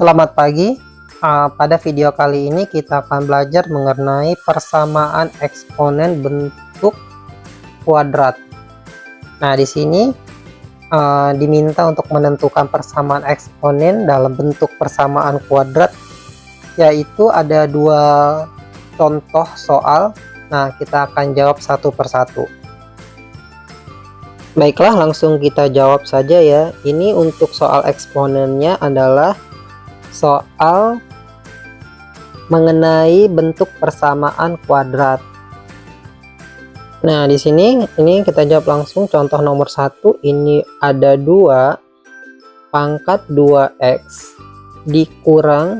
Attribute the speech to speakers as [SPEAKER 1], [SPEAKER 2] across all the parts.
[SPEAKER 1] Selamat pagi. Pada video kali ini kita akan belajar mengenai persamaan eksponen bentuk kuadrat. Nah, di sini diminta untuk menentukan persamaan eksponen dalam bentuk persamaan kuadrat, yaitu ada dua contoh soal. Nah, kita akan jawab satu persatu. Baiklah, langsung kita jawab saja ya. Ini untuk soal eksponennya adalah soal mengenai bentuk persamaan kuadrat. Nah, di sini ini kita jawab langsung. Contoh nomor 1, ini ada 2 pangkat 2x dikurang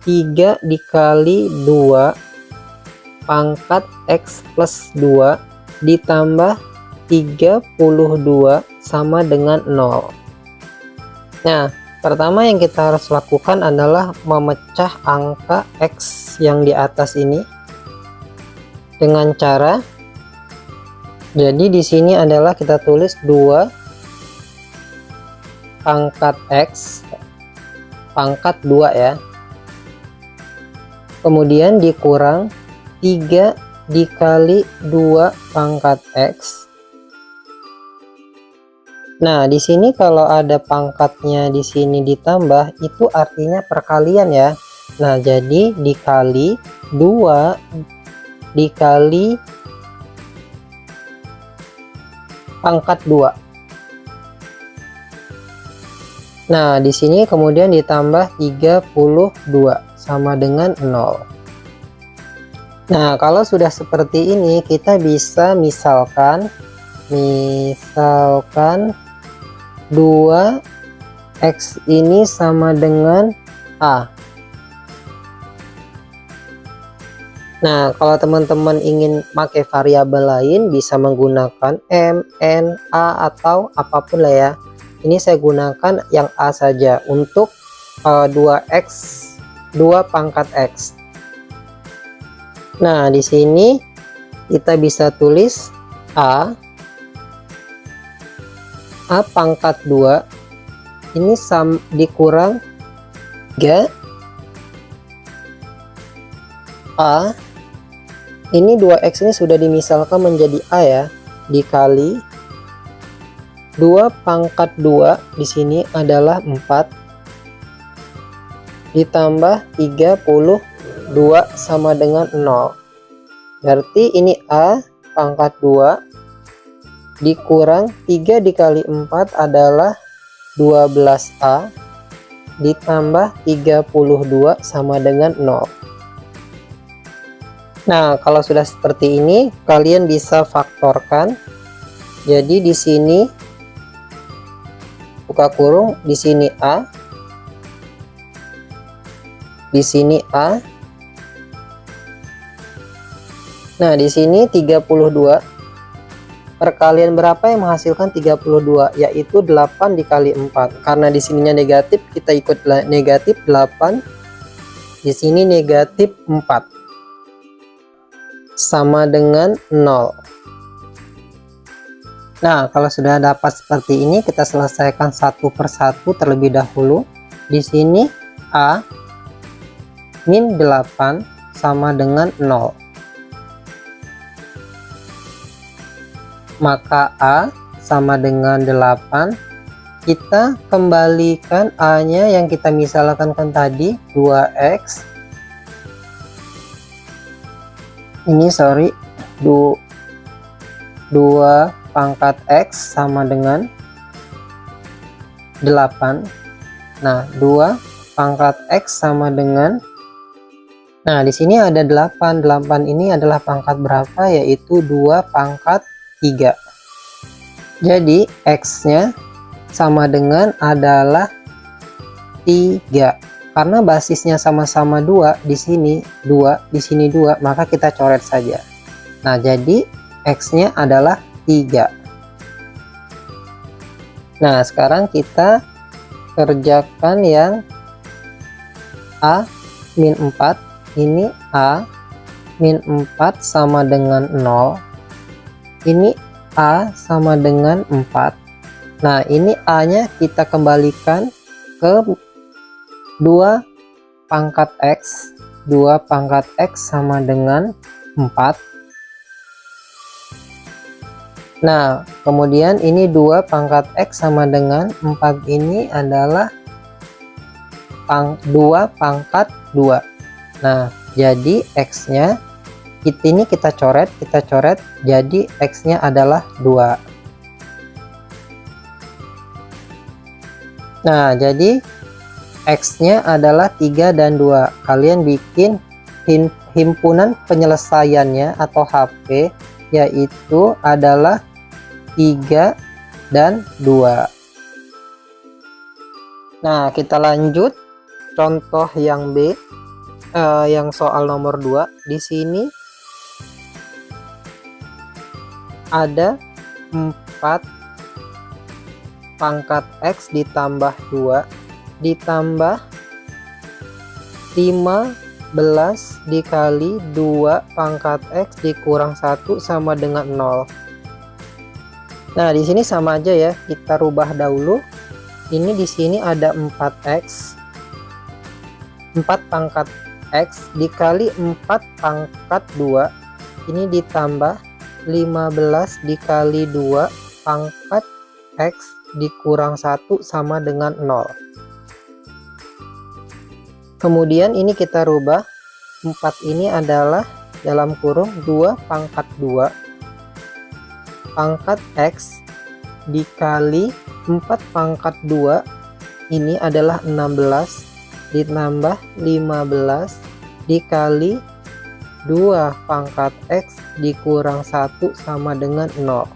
[SPEAKER 1] 3 dikali 2 pangkat x plus 2 ditambah 32 sama dengan 0. Nah, pertama yang kita harus lakukan adalah memecah angka x yang di atas ini dengan cara, jadi di sini adalah kita tulis 2 pangkat x pangkat 2 ya, kemudian dikurang 3 dikali 2 pangkat x. Nah, di sini kalau ada pangkatnya di sini ditambah, itu artinya perkalian ya. Nah, jadi dikali 2 dikali pangkat 2. Nah, di sini kemudian ditambah 32 sama dengan 0. Nah, kalau sudah seperti ini, kita bisa misalkan 2x ini sama dengan A. Nah, kalau teman-teman ingin pakai variabel lain, bisa menggunakan M, N, A, atau apapun lah ya. Ini saya gunakan yang A saja untuk 2x 2 pangkat x. Nah, di sini kita bisa tulis A pangkat 2 ini dikurang 3 A, ini 2x ini sudah dimisalkan menjadi A ya, dikali 2 pangkat 2 di sini adalah 4 ditambah 32 sama dengan 0. Berarti ini A pangkat 2 dikurang 3 dikali 4 adalah 12A ditambah 32 sama dengan 0. Nah, kalau sudah seperti ini, kalian bisa faktorkan. Jadi di sini buka kurung, di sini A, di sini A. Nah, di sini 32. Perkalian berapa yang menghasilkan 32? Yaitu 8 dikali 4. Karena di sininya negatif, kita ikut negatif 8. Di sini negatif 4. Sama dengan 0. Nah, kalau sudah dapat seperti ini, kita selesaikan satu persatu terlebih dahulu. Di sini A min 8 sama dengan 0. Maka A sama dengan 8. Kita kembalikan A nya yang kita misalkan tadi 2x ini 2 pangkat x sama dengan 8. Nah, 2 pangkat x sama dengan, nah di sini ada 8. 8 ini adalah pangkat berapa? Yaitu 2 pangkat 3. Jadi x-nya sama dengan adalah 3. Karena basisnya sama-sama 2, di sini 2, di sini 2, maka kita coret saja. Nah, jadi x-nya adalah 3. Nah, sekarang kita kerjakan yang A min 4. Ini A min 4 sama dengan 0. Ini A sama dengan 4. Nah, ini A nya kita kembalikan ke 2 pangkat X. 2 pangkat X sama dengan 4. Nah, kemudian ini 2 pangkat X sama dengan 4 ini adalah 2 pangkat 2. Nah, jadi X-nya ini kita coret, jadi X-nya adalah 2. Nah, jadi X-nya adalah 3 dan 2. Kalian bikin himpunan penyelesaiannya atau HP, yaitu adalah 3 dan 2. Nah, kita lanjut contoh yang B, yang soal nomor 2. Di sini ada 4 pangkat X ditambah 2 ditambah 15 dikali 2 pangkat X dikurang 1 sama dengan 0. Nah, di sini sama aja ya, kita rubah dahulu. Ini di sini ada 4X. 4 pangkat X dikali 4 pangkat 2. Ini ditambah 15 dikali 2 pangkat X dikurang 1 sama dengan 0. Kemudian ini kita rubah. 4 ini adalah dalam kurung 2 pangkat 2 pangkat X dikali 4 pangkat 2, ini adalah 16 ditambah 15 dikali 2 pangkat X dikurang 1 sama dengan 0.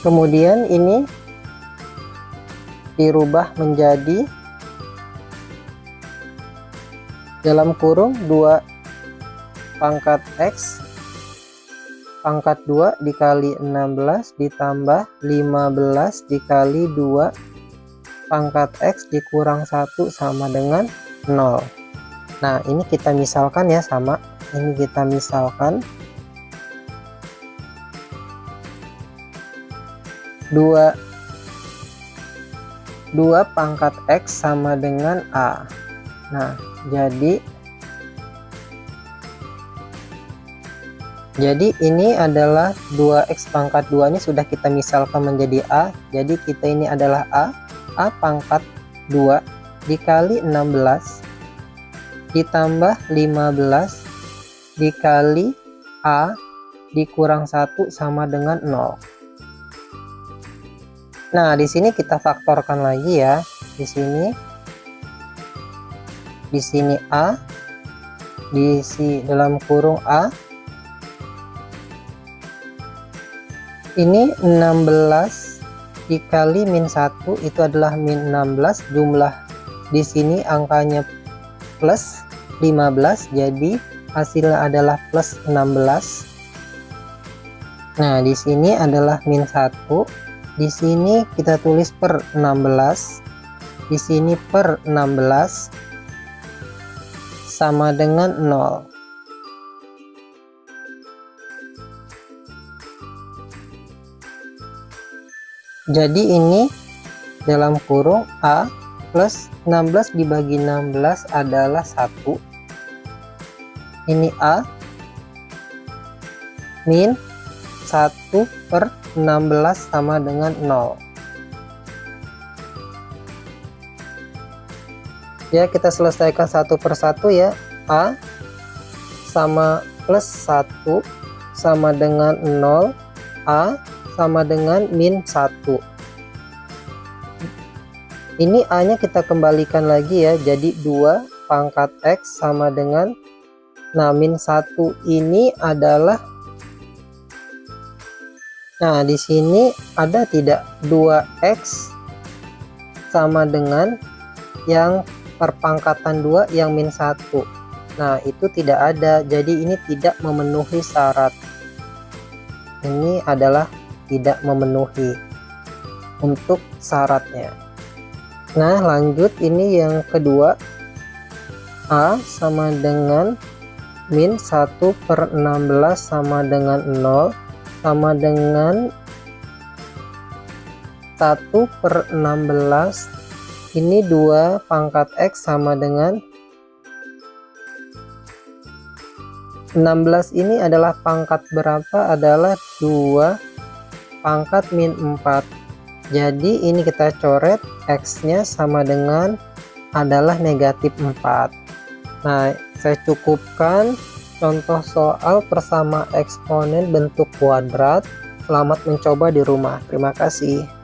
[SPEAKER 1] Kemudian ini dirubah menjadi dalam kurung 2 pangkat X pangkat 2 dikali 16 ditambah 15 dikali 2 pangkat X dikurang 1 sama dengan 0. Nah, ini kita misalkan ya, sama. Ini kita misalkan 2 pangkat X sama dengan A. Nah, jadi ini adalah 2X pangkat 2 ini sudah kita misalkan menjadi A. Jadi kita ini adalah A pangkat 2 dikali 16 ditambah 15 dikali A dikurang 1 sama dengan 0. Nah, di sini kita faktorkan lagi ya. Di sini A, dalam kurung A. Ini 16 dikali min 1 itu adalah min 16, jumlah di sini angkanya plus 15, jadi hasilnya adalah plus 16. Nah, di sini adalah min 1, di sini kita tulis per 16, di sini per 16 sama dengan 0. Jadi ini dalam kurung A plus 16 dibagi 16 adalah 1. Ini A min 1 per 16 sama dengan 0. Ya, kita selesaikan satu per satu ya. A sama plus 1 sama dengan 0. A sama dengan min 1. Ini A nya kita kembalikan lagi ya, jadi 2 pangkat X sama dengan, nah, min 1 ini adalah, nah, di sini ada tidak 2X sama dengan yang perpangkatan 2 yang min 1. Nah, itu tidak ada, jadi ini tidak memenuhi syarat. Ini adalah tidak memenuhi untuk syaratnya. Nah, lanjut, ini yang kedua. A sama dengan min 1 per 16 sama dengan 0 sama dengan 1 per 16 ini 2 pangkat X sama dengan 16. Ini adalah pangkat berapa? Adalah 2 pangkat min 4. Jadi ini kita coret, X-nya sama dengan adalah negatif 4. Nah, saya cukupkan contoh soal persama eksponen bentuk kuadrat. Selamat mencoba di rumah. Terima kasih.